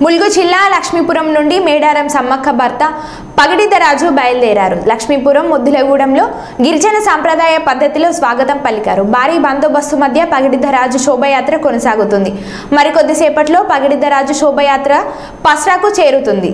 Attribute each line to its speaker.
Speaker 1: ములుగు జిల్లా లక్ష్మీపురం నుండి మేడారం సమ్మక్క భర్త పగిడిద్దరాజు బయలుదేరారు. లక్ష్మీపురం ముద్దులగూడెంలో గిరిజన సాంప్రదాయ పద్ధతిలో స్వాగతం పలికారు. భారీ బందోబస్తు మధ్య పగిడిద్దరాజు శోభయాత్ర కొనసాగుతుంది. మరికొద్దిసేపట్లో పగిడిద్దరాజు శోభయాత్ర పస్రాకు చేరుతుంది.